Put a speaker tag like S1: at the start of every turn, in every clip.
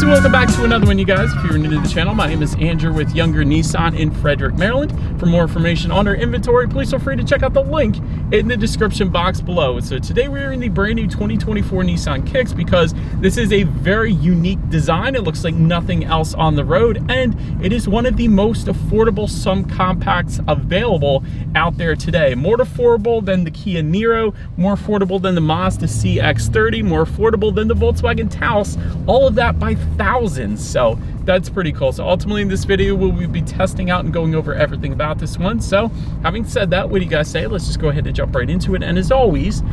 S1: and welcome back to another one, you guys. If you're new to the channel, my name is Andrew with Younger Nissan in Frederick, Maryland. For more information on our inventory, please feel free to check out the link in the description box below. So today we're in the brand new 2024 Nissan Kicks because this is a very unique design. It looks like nothing else on the road, and it is one of the most affordable subcompacts available out there today. More affordable than the Kia Niro, more affordable than the Mazda CX-30, more affordable than the Volkswagen Taos, all of that by thousands. So that's pretty cool. So ultimately in this video, we'll be testing out and going over everything about this one. So having said that, what do you guys say? Let's just go ahead and jump right into it. And as always,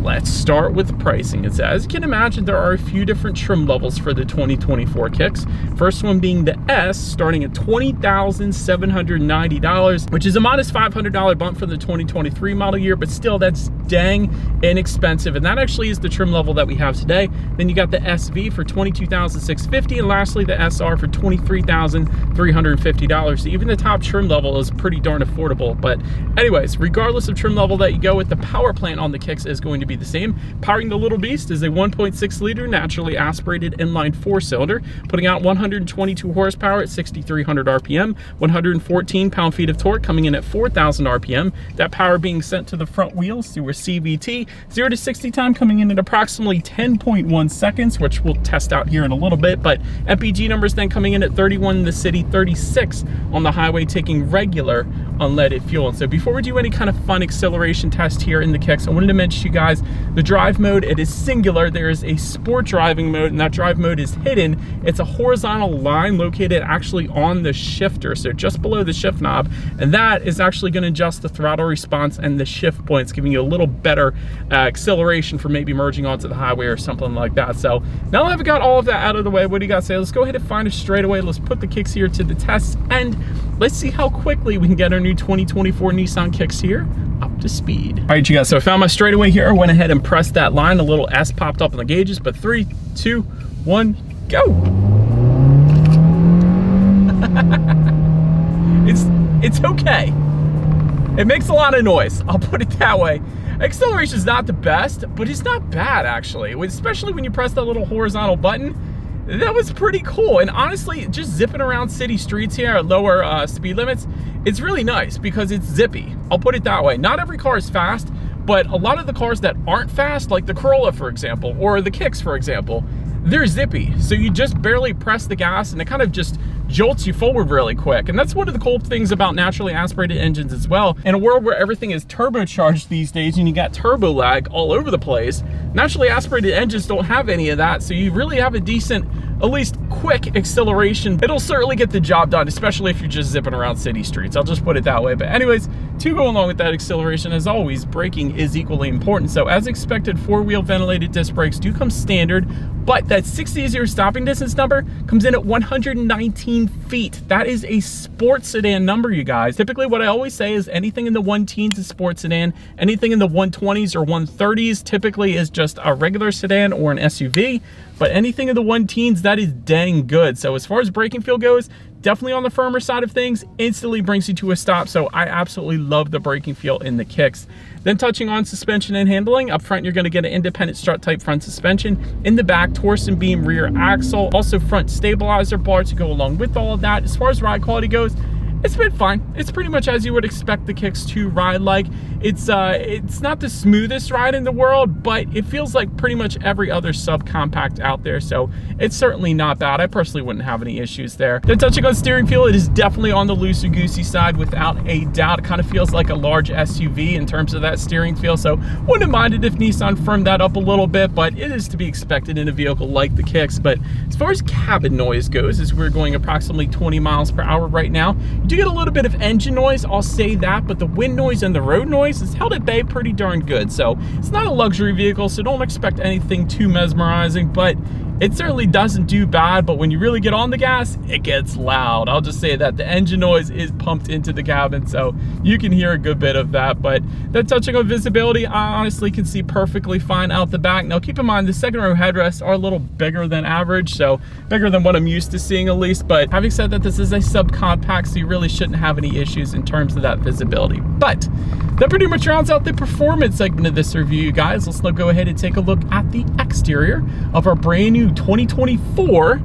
S1: let's start with pricing. As you can imagine, there are a few different trim levels for the 2024 Kicks. First one being the S, starting at $20,790, which is a modest $500 bump from the 2023 model year, but still that's dang inexpensive. And that actually is the trim level that we have today. Then you got the SV for $22,650, and lastly the SR for $23,350. So even the top trim level is pretty darn affordable. But anyways, regardless of trim level that you go with, the power plant on the Kicks is going to be the same. Powering the little beast is a 1.6 liter naturally aspirated inline 4-cylinder, putting out 122 horsepower at 6,300 RPM, 114 pound-feet of torque coming in at 4,000 RPM. That power being sent to the front wheels through a CVT. 0 to 60 time coming in at approximately 10.1 seconds, which we'll test out here in a little bit. But MPG numbers then coming in at 31 in the city, 36 on the highway, taking regular unleaded fuel. And so before we do any kind of fun acceleration test here in the Kicks, I wanted to mention to you guys the drive mode. It is singular. There is a sport driving mode, and that drive mode is hidden. It's a horizontal line located actually on the shifter, so just below the shift knob, and that is actually going to adjust the throttle response and the shift points, giving you a little better acceleration for maybe merging onto the highway or something like that. So now that I've got all of that out of the way, what do you guys say? Let's go ahead and find a straightaway. Let's put the Kicks here to the test, and let's see how quickly we can get our new 2024 Nissan Kicks here up to speed. All right, you guys, so I found my straightaway here. I went ahead and pressed that line. A little S popped up on the gauges, but 3, 2, 1, go. It's okay. It makes a lot of noise, I'll put it that way. Acceleration is not the best, but it's not bad actually, especially when you press that little horizontal button. That was pretty cool. And honestly, just zipping around city streets here at lower speed limits, it's really nice because it's zippy. I'll put it that way. Not every car is fast, but a lot of the cars that aren't fast, like the Corolla, for example, or the Kicks, for example, they're zippy. So you just barely press the gas and it kind of just jolts you forward really quick. And that's one of the cool things about naturally aspirated engines as well. In a world where everything is turbocharged these days and you got turbo lag all over the place, naturally aspirated engines don't have any of that. So you really have a decent, at least quick acceleration. It'll certainly get the job done, especially if you're just zipping around city streets. I'll just put it that way. But anyways, to go along with that acceleration, as always, braking is equally important. So as expected, 4-wheel ventilated disc brakes do come standard, but that 60-0 stopping distance number comes in at 119 feet. That is a sports sedan number, you guys. Typically what I always say is anything in the 1-teens is sports sedan. Anything in the 120s or 130s typically is just a regular sedan or an SUV. But anything in the 1-teens, that is dang good. So as far as braking feel goes, definitely on the firmer side of things, instantly brings you to a stop. So I absolutely love the braking feel in the Kicks. Then touching on suspension and handling, up front, you're gonna get an independent strut type front suspension. In the back, torsion beam rear axle, also front stabilizer bar to go along with all of that. As far as ride quality goes, it's been fine. It's pretty much as you would expect the Kicks to ride like. It's not the smoothest ride in the world, but it feels like pretty much every other subcompact out there, so it's certainly not bad. I personally wouldn't have any issues there. Then touching on steering feel, it is definitely on the loosey-goosey side without a doubt. It kind of feels like a large SUV in terms of that steering feel, so wouldn't have minded if Nissan firmed that up a little bit, but it is to be expected in a vehicle like the Kicks. But as far as cabin noise goes, as we're going approximately 20 miles per hour right now, you do get a little bit of engine noise, I'll say that, but the wind noise and the road noise is held at bay pretty darn good. So it's not a luxury vehicle, so don't expect anything too mesmerizing, but it certainly doesn't do bad. But when you really get on the gas, it gets loud. I'll just say that the engine noise is pumped into the cabin, so you can hear a good bit of that. But then touching on visibility, I honestly can see perfectly fine out the back. Now keep in mind the second row headrests are a little bigger than average, so bigger than what I'm used to seeing at least. But having said that, this is a subcompact, so you really shouldn't have any issues in terms of that visibility. But that pretty much rounds out the performance segment of this review, you guys. Let's now go ahead and take a look at the exterior of our brand new 2024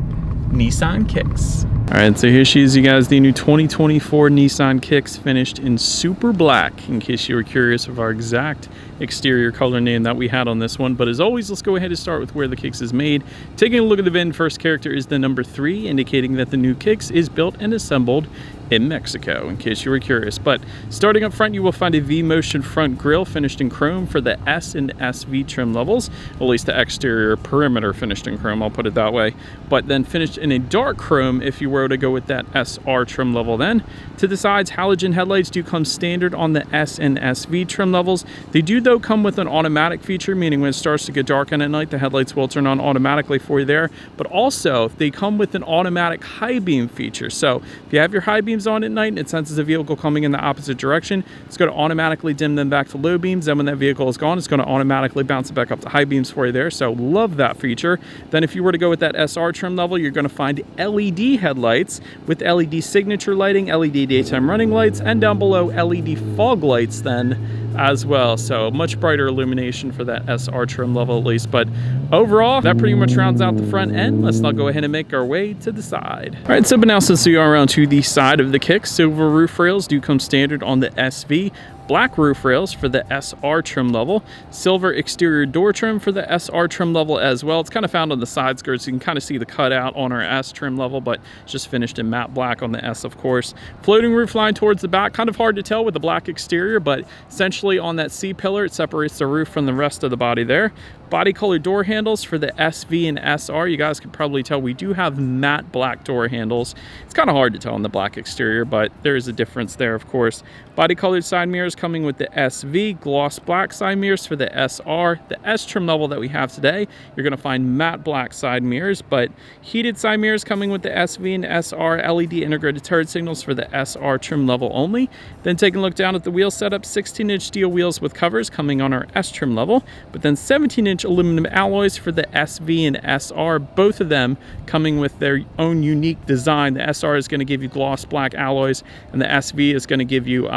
S1: Nissan Kicks. All right, so here she is, you guys, the new 2024 Nissan Kicks, finished in super black, in case you were curious of our exact exterior color name that we had on this one. But as always, let's go ahead and start with where the Kicks is made. Taking a look at the VIN, first character is the number 3, indicating that the new Kicks is built and assembled in Mexico, in case you were curious. But starting up front, you will find a V-motion front grille finished in chrome for the S and SV trim levels, at least the exterior perimeter finished in chrome, I'll put it that way. But then finished in a dark chrome if you were to go with that SR trim level. Then to the sides, halogen headlights do come standard on the S and SV trim levels. They do though come with an automatic feature, meaning when it starts to get dark at night, the headlights will turn on automatically for you there. But also they come with an automatic high beam feature. So if you have your high beams on at night and it senses a vehicle coming in the opposite direction, it's going to automatically dim them back to low beams. Then when that vehicle is gone, it's going to automatically bounce it back up to high beams for you there. So love that feature. Then if you were to go with that SR trim level, you're going to find LED headlights with LED signature lighting, LED daytime running lights, and down below LED fog lights then as well. So much brighter illumination for that SR trim level at least. But overall, that pretty much rounds out the front end. Let's now go ahead and make our way to the side. All right, so but now since we are around to the side of the Kicks, silver roof rails do come standard on the SV. Black roof rails for the SR trim level, silver exterior door trim for the SR trim level as well. It's kind of found on the side skirts. You can kind of see the cutout on our S trim level, but it's just finished in matte black on the S, of course. Floating roof line towards the back, kind of hard to tell with the black exterior, but essentially on that C pillar, it separates the roof from the rest of the body there. Body color door handles for the SV and SR. You guys can probably tell we do have matte black door handles. It's kind of hard to tell on the black exterior, but there is a difference there, of course. Body colored side mirrors coming with the SV, gloss black side mirrors for the SR. The S trim level that we have today, you're going to find matte black side mirrors, but heated side mirrors coming with the SV and SR, LED integrated turret signals for the SR trim level only. Then taking a look down at the wheel setup, 16-inch steel wheels with covers coming on our S trim level, but then 17-inch aluminum alloys for the SV and SR, both of them coming with their own unique design. The SR is going to give you gloss black alloys, and the SV is going to give you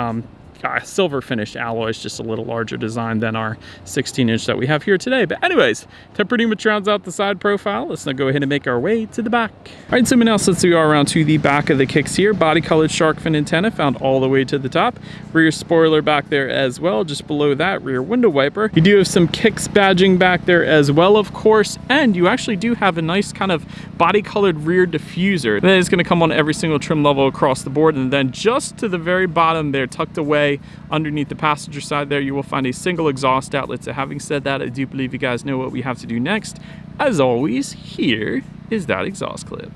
S1: silver finished alloys, just a little larger design than our 16-inch that we have here today. But anyways, that pretty much rounds out the side profile. Let's now go ahead and make our way to the back. All right, so now since we are around to the back of the Kicks here, body colored shark fin antenna found all the way to the top. Rear spoiler back there as well. Just below that, rear window wiper. You do have some Kicks badging back there as well, of course, and you actually do have a nice kind of body colored rear diffuser. That is going to come on every single trim level across the board. And then just to the very bottom there, tucked away underneath the passenger side there, you will find a single exhaust outlet. So having said that, I do believe you guys know what we have to do next. As always, here is that exhaust clip.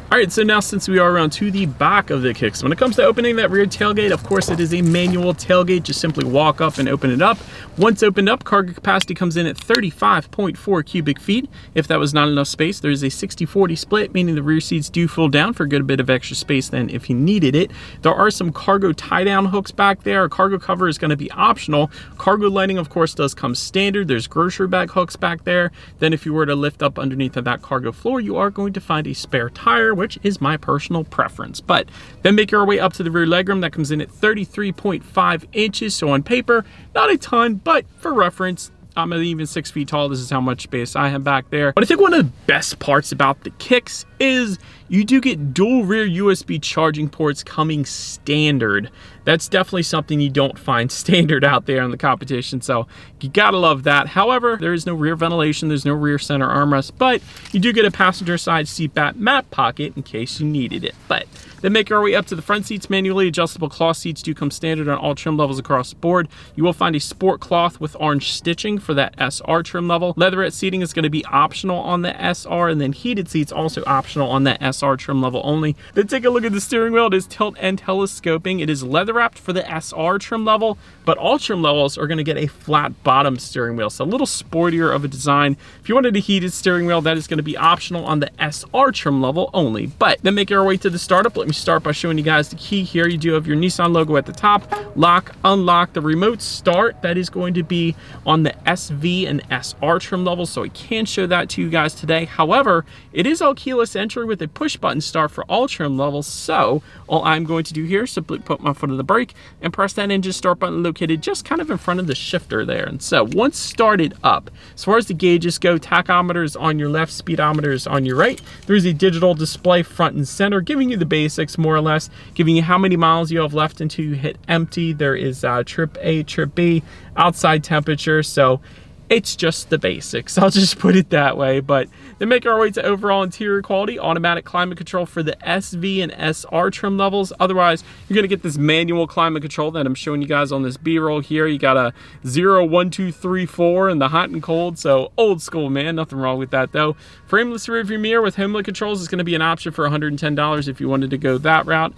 S1: All right, so now since we are around to the back of the Kicks, when it comes to opening that rear tailgate, of course it is a manual tailgate. Just simply walk up and open it up. Once opened up, cargo capacity comes in at 35.4 cubic feet. If that was not enough space, there's a 60-40 split, meaning the rear seats do fold down for a good bit of extra space then if you needed it. There are some cargo tie-down hooks back there. A cargo cover is going to be optional. Cargo lighting, of course, does come standard. There's grocery bag hooks back there. Then if you were to lift up underneath of that cargo floor, you are going to find a spare tire, which is my personal preference. But then make your way up to the rear legroom. That comes in at 33.5 inches. So on paper, not a ton, but for reference, I'm even 6 feet tall. This is how much space I have back there. But I think one of the best parts about the Kicks is you do get dual rear USB charging ports coming standard. That's definitely something you don't find standard out there in the competition, so you gotta love that. However, there is no rear ventilation, there's no rear center armrest, but you do get a passenger side seat back mat pocket in case you needed it. But then make our way up to the front seats. Manually adjustable cloth seats do come standard on all trim levels across the board. You will find a sport cloth with orange stitching for that SR trim level. Leatherette seating is going to be optional on the SR, and then heated seats also optional on that SR trim level only. Then take a look at the steering wheel. It is tilt and telescoping. It is leather wrapped for the SR trim level, but all trim levels are going to get a flat bottom steering wheel, so a little sportier of a design. If you wanted a heated steering wheel, that is going to be optional on the SR trim level only. But then make our way to the startup. Let let me start by showing you guys the key here. You do have your Nissan logo at the top. Lock, unlock. The remote start, that is going to be on the SV and SR trim levels, so I can show that to you guys today. However, it is all keyless entry with a push button start for all trim levels, so all I'm going to do here is simply put my foot on the brake and press that engine start button located just kind of in front of the shifter there. And so once started up, as far as the gauges go, tachometer is on your left, speedometer is on your right. There's a digital display front and center giving you the basics more or less, giving you how many miles you have left until you hit empty. There is trip A, trip B, outside temperature, so it's just the basics. I'll just put it that way. But then make our way to overall interior quality, automatic climate control for the SV and SR trim levels. Otherwise, you're gonna get this manual climate control that I'm showing you guys on this B-roll here. You got a 0, 1, 2, 3, 4 in the hot and cold, so old school, man. Nothing wrong with that though. Frameless rearview mirror with HomeLink controls is gonna be an option for $110 if you wanted to go that route.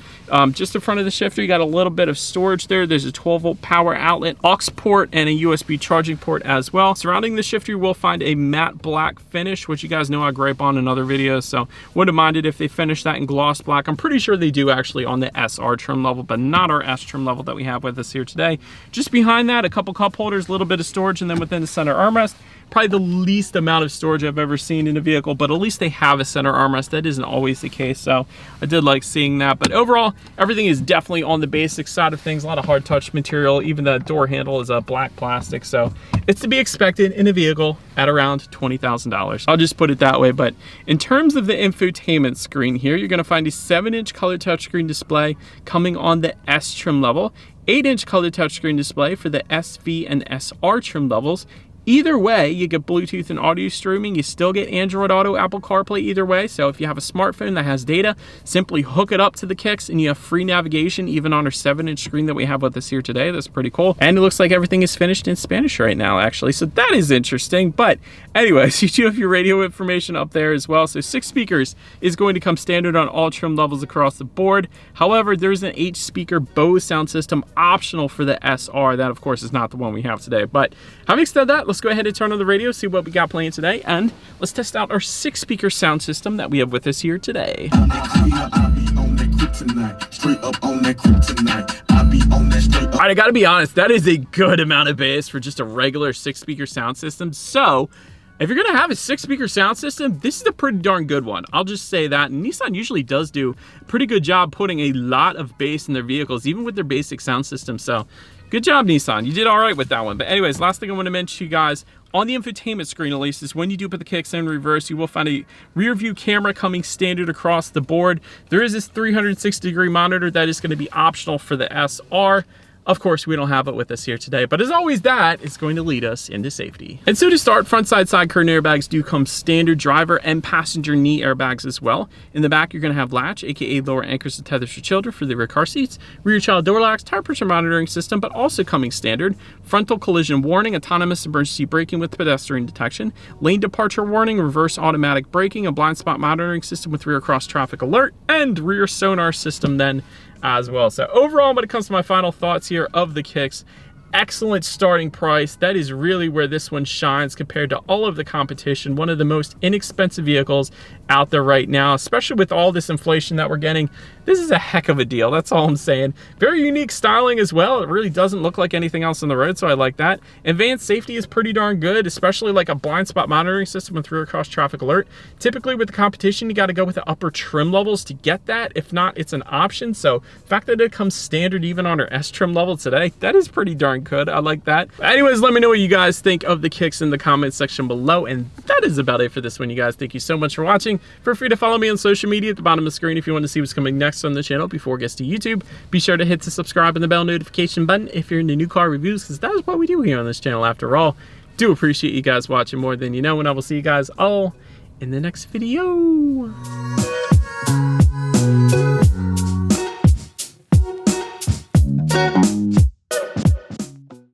S1: Just in front of the shifter, you got a little bit of storage there. There's a 12-volt power outlet, aux port, and a USB charging port as well. Surrounding the shifter, you will find a matte black finish, which you guys know I gripe on in other videos, so wouldn't mind it if they finish that in gloss black. I'm pretty sure they do actually on the SR trim level, but not our S trim level that we have with us here today. Just behind that, a couple cup holders, a little bit of storage, and then within the center armrest, probably the least amount of storage I've ever seen in a vehicle, but at least they have a center armrest. That isn't always the case, so I did like seeing that. But overall, everything is definitely on the basic side of things. A lot of hard touch material. Even the door handle is a black plastic, so it's to be expected in a vehicle at around $20,000. I'll just put it that way. But in terms of the infotainment screen here, you're gonna find a 7-inch color touchscreen display coming on the S trim level, 8-inch color touchscreen display for the SV and SR trim levels. Either way, you get Bluetooth and audio streaming. You still get Android Auto, Apple CarPlay either way. So if you have a smartphone that has data, simply hook it up to the Kicks and you have free navigation even on our 7-inch screen that we have with us here today. That's pretty cool. And it looks like everything is finished in Spanish right now, actually. So that is interesting. But anyways, you do have your radio information up there as well. So 6 speakers is going to come standard on all trim levels across the board. However, there's an 8-speaker Bose sound system optional for the SR. That, of course, is not the one we have today. But having said that, let's go ahead and turn on the radio, see what we got playing today, and let's test out our 6-speaker sound system that we have with us here today. All right, I gotta be honest, that is a good amount of bass for just a regular 6-speaker sound system. So if you're gonna have a 6-speaker sound system, this is a pretty darn good one. I'll just say that. And Nissan usually does do a pretty good job putting a lot of bass in their vehicles, even with their basic sound system. So good job, Nissan. You did all right with that one. But anyways, last thing I want to mention to you guys, on the infotainment screen at least, is when you do put the Kicks in reverse, you will find a rear view camera coming standard across the board. There is this 360-degree monitor that is going to be optional for the SR. Of course, we don't have it with us here today, but as always, that is going to lead us into safety. And so to start, front side curtain airbags do come standard, driver and passenger knee airbags as well. In the back, you're gonna have latch, aka lower anchors and tethers for children for the rear car seats, rear child door locks, tire pressure monitoring system, but also coming standard, frontal collision warning, autonomous emergency braking with pedestrian detection, lane departure warning, reverse automatic braking, a blind spot monitoring system with rear cross traffic alert, and rear sonar system then as well. So overall, when it comes to my final thoughts here of the Kicks, excellent starting price. That is really where this one shines compared to all of the competition. One of the most inexpensive vehicles out there right now, especially with all this inflation that we're getting. This is a heck of a deal. That's all I'm saying. Very unique styling as well. It really doesn't look like anything else on the road, so I like that. Advanced safety is pretty darn good, especially like a blind spot monitoring system with rear cross traffic alert. Typically with the competition, you got to go with the upper trim levels to get that. If not, it's an option. So the fact that it comes standard even on our S trim level today, that is pretty darn good. I like that. But anyways, let me know what you guys think of the Kicks in the comments section below. And that is about it for this one, you guys. Thank you so much for watching. Feel free to follow me on social media at the bottom of the screen if you want to see what's coming next on the channel before it gets to YouTube. Be sure to hit the subscribe and the bell notification button if you're into new car reviews, because that is what we do here on this channel after all. Do appreciate you guys watching more than you know, and I will see you guys all in the next video.